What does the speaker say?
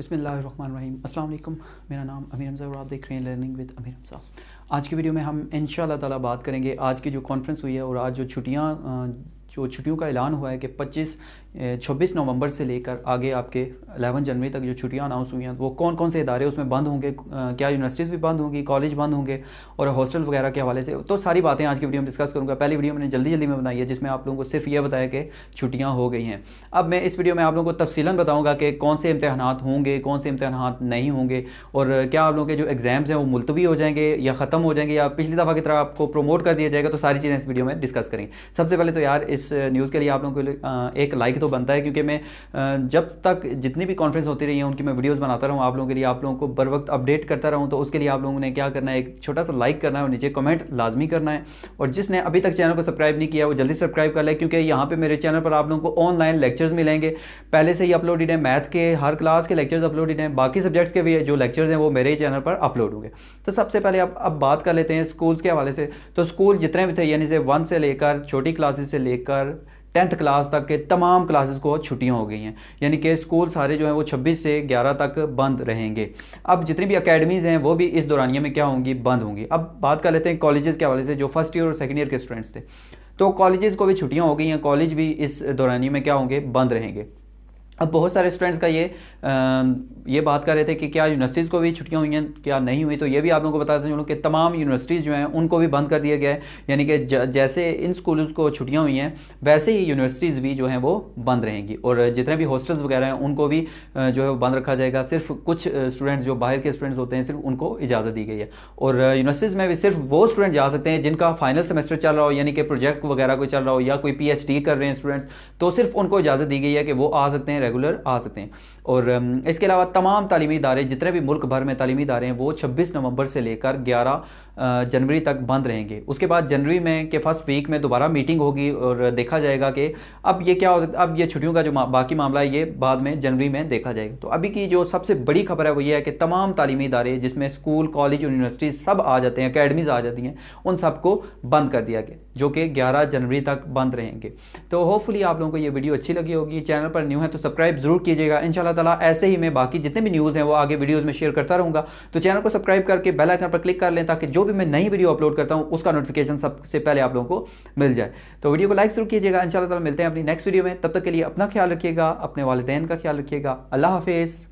बिस्मिल्लाहिर्रहमानिर्रहीम। अस्सलाम वालेकुम। मेरा नाम अमीर हमज़ा और आप देख रहे हैं लर्निंग विद अमीर हमज़ा। आज की वीडियो में हम इंशाअल्लाह ताला बात करेंगे आज की जो कॉन्फ्रेंस हुई है और आज जो छुट्टियों का ऐलान हुआ है कि 26 नवंबर से लेकर आगे आपके 11 जनवरी तक जो छुट्टियां अनाउंस हुई हैं वो कौन कौन से इदारे उसमें बंद होंगे, क्या यूनिवर्सिटीज़ भी बंद होंगी, कॉलेज बंद होंगे और हॉस्टल वगैरह के हवाले से तो सारी बातें आज की वीडियो में डिस्कस करूंगा। पहली वीडियो मैंने जल्दी में बनाई है जिसमें आप लोगों को सिर्फ ये बताया कि छुट्टियाँ हो गई हैं। अब मैं इस वीडियो में आप लोगों को तफसीलन बताऊँगा कि कौन से इम्तहानात होंगे, कौन से इम्तहानात नहीं होंगे और क्या आप लोगों के जो एग्ज़ाम्स हैं वो मुलतवी हो जाएंगे या ख़त्म हो जाएंगे या पिछली दफ़ा की तरह आपको प्रमोट कर दिया जाएगा। तो सारी चीज़ें इस वीडियो में डिस्कस करेंगे। सबसे पहले तो यार इस न्यूज़ के लिए आप लोगों को एक लाइक तो बनता है, क्योंकि मैं जब तक जितनी भी कॉन्फ्रेंस होती रही है उनकी मैं वीडियोस बनाता रहूँ आप लोगों के लिए, आप लोगों को बर वक्त अपडेट करता रहूँ। तो उसके लिए आप लोगों ने क्या करना है, एक छोटा सा लाइक करना है और नीचे कमेंट लाजमी करना है। और जिसने अभी तक चैनल को सब्सक्राइब नहीं किया वो जल्दी सब्सक्राइब कर ले, क्योंकि यहाँ पे मेरे चैनल पर आप लोगों को ऑनलाइन लेक्चर्स मिलेंगे, पहले से ही अपलोडेड है। मैथ के हर क्लास के लेक्चर्स अपलोडेड हैं, बाकी सब्जेक्ट्स के भी जो लेक्चर्स हैं वो मेरे ही चैनल पर अपलोड होंगे। तो सबसे पहले अब बात कर लेते हैं स्कूल्स के हवाले से। तो स्कूल जितने भी थे यानी से 1 से लेकर छोटी क्लासेस से लेकर 10th क्लास तक के तमाम क्लासेस को छुट्टियां हो गई हैं, यानी कि स्कूल सारे जो हैं वो 26 से 11 तक बंद रहेंगे। अब जितनी भी अकेडमीज़ हैं वो भी इस दौरानिया में क्या होंगी, बंद होंगी। अब बात कर लेते हैं कॉलेजेस के हवाले से। जो फर्स्ट ईयर और सेकंड ईयर के स्टूडेंट्स थे तो कॉलेजेस को भी छुट्टियां हो गई हैं, कॉलेज भी इस दौरानिया में क्या होंगे, बंद रहेंगे। अब बहुत सारे स्टूडेंट्स का ये बात कर रहे थे कि क्या यूनिवर्सिटीज़ को भी छुट्टियां हुई हैं, क्या नहीं हुई। तो ये भी आप लोगों को बताते चलूँ कि तमाम यूनिवर्सिटीज़ जो हैं उनको भी बंद कर दिया गया है, यानी कि जैसे इन स्कूलों को छुट्टियां हुई हैं वैसे ही यूनिवर्सिटीज़ भी जो हैं वो बंद रहेंगी। और जितने भी हॉस्टल्स वगैरह हैं उनको भी जो है वो बंद रखा जाएगा। सिर्फ कुछ स्टूडेंट्स जो बाहर के स्टूडेंट्स होते हैं सिर्फ उनको इजाज़त दी गई है। और यूनिवर्सिटीज़ में भी सिर्फ वो स्टूडेंट जा सकते हैं जिनका फाइनल सेमेस्टर चल रहा हो, यानी कि प्रोजेक्ट वगैरह कोई चल रहा हो या कोई PhD कर रहे हैं स्टूडेंट्स, तो सिर्फ उनको इजाज़त दी गई है कि वो आ सकते हैं, रेगुलर आ सकते हैं। और इसके अलावा तमाम तालीमी इदारे जितने भी मुल्क भर में तालीमी इदारे हैं वो 26 नवंबर से लेकर 11 जनवरी तक बंद रहेंगे। उसके बाद जनवरी में के फर्स्ट वीक में दोबारा मीटिंग होगी और देखा जाएगा कि अब ये क्या हो, अब ये छुट्टियों का जो बाकी मामला है ये बाद में जनवरी में देखा जाएगा। तो अभी की जो सबसे बड़ी खबर है वो ये है कि तमाम तालीमी इदारे जिसमें स्कूल, कॉलेज, यूनिवर्सिटी सब आ जाते हैं, अकेडमीज़ आ जाती हैं, उन सबको बंद कर दिया गया जो कि 11 जनवरी तक बंद रहेंगे। तो होपफुली आप लोगों को ये वीडियो अच्छी लगी होगी। चैनल पर न्यू है तो सब्सक्राइब जरूर कीजिएगा। इंशाल्लाह ताला ऐसे ही मैं बाकी जितने भी न्यूज़ हैं वो आगे वीडियोज़ में शेयर करता रहूँगा। तो चैनल को सब्सक्राइब करके बेल आइकन पर क्लिक कर लें ताकि जो भी मैं नई वीडियो अपलोड करता हूँ उसका नोटिफिकेशन सबसे पहले आप लोगों को मिल जाए। तो वीडियो को लाइक जरूर कीजिएगा। इंशाल्लाह ताला मिलते हैं अपनी नेक्स्ट वीडियो में, तब तक के लिए अपना ख्याल रखिएगा, अपने वालिदैन का ख्याल रखिएगा। अल्लाह हाफिज़।